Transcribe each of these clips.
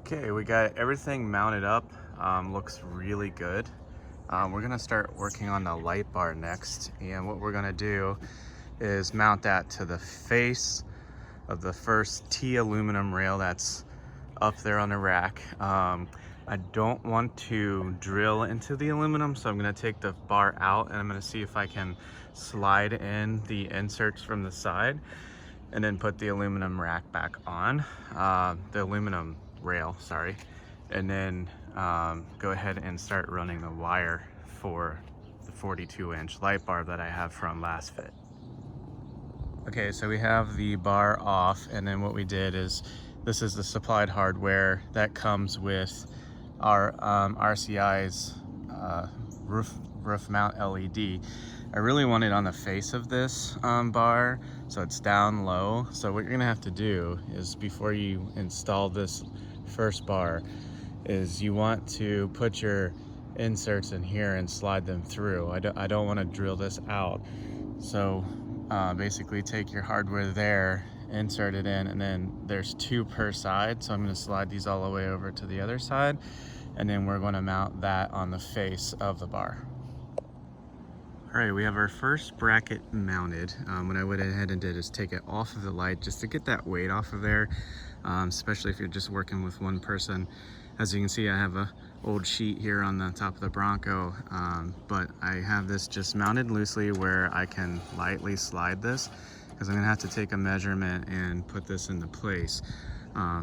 Okay, we got everything mounted up. Looks really good. We're gonna start working on the light bar next, and what we're gonna do is mount that to the face of the first T aluminum rail that's up there on the rack. I don't want to drill into the aluminum, so I'm gonna take the bar out and I'm gonna see if I can slide in the inserts from the side and then put the aluminum rack back on, the aluminum rail, sorry, and then go ahead and start running the wire for the 42-inch light bar that I have from Lasfit. Okay, so we have the bar off, and then what we did is, this is the supplied hardware that comes with our RCI's roof mount LED. I really want it on the face of this bar, so it's down low. So what you're gonna have to do is, before you install this first bar, is you want to put your inserts in here and slide them through. I don't want to drill this out. So basically take your hardware there, insert it in, and then there's 2 per side. So I'm going to slide these all the way over to the other side, and then we're going to mount that on the face of the bar. All right, we have our first bracket mounted. What I went ahead and did is take it off of the light just to get that weight off of there, especially if you're just working with one person. As you can see, I have a old sheet here on the top of the Bronco, but I have this just mounted loosely where I can lightly slide this, because I'm gonna have to take a measurement and put this into place.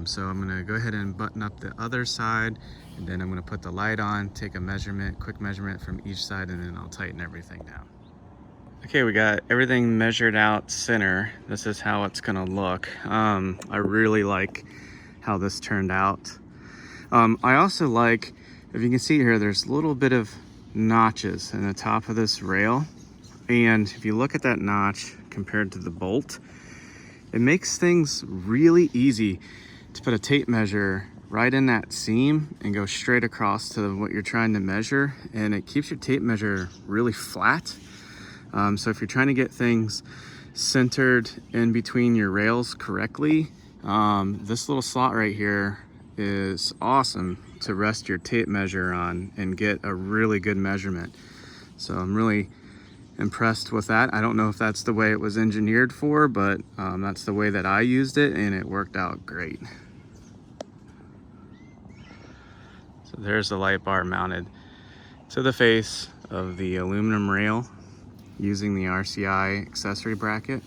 So I'm gonna go ahead and button up the other side, and then I'm gonna put the light on, take a measurement, quick measurement from each side, and then I'll tighten everything down. Okay, we got everything measured out center. This is how it's gonna look. I really like how this turned out. I also like, if you can see here, there's a little bit of notches in the top of this rail. And if you look at that notch compared to the bolt, it makes things really easy to put a tape measure right in that seam and go straight across to what you're trying to measure. And it keeps your tape measure really flat. So if you're trying to get things centered in between your rails correctly, this little slot right here is awesome to rest your tape measure on and get a really good measurement. So I'm really impressed with that. I don't know if that's the way it was engineered for, but that's the way that I used it, and it worked out great. So there's the light bar mounted to the face of the aluminum rail using the RCI accessory bracket.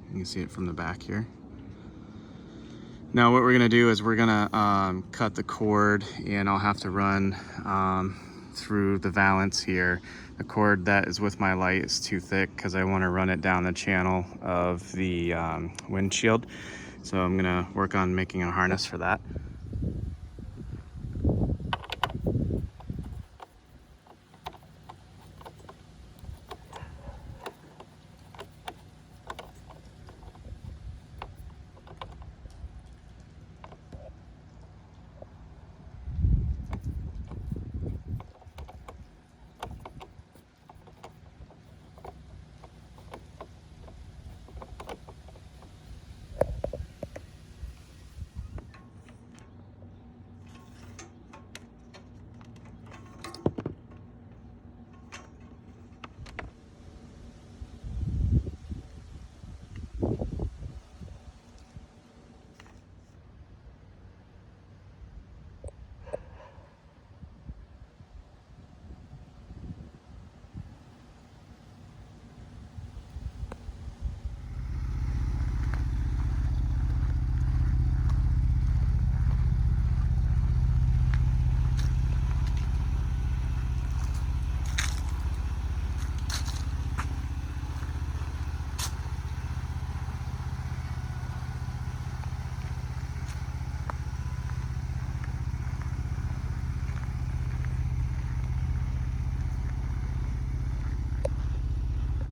You can see it from the back here. Now what we're gonna do is we're gonna cut the cord, and I'll have to run through the valance here. The cord that is with my light is too thick because I want to run it down the channel of the windshield. So I'm gonna work on making a harness for that.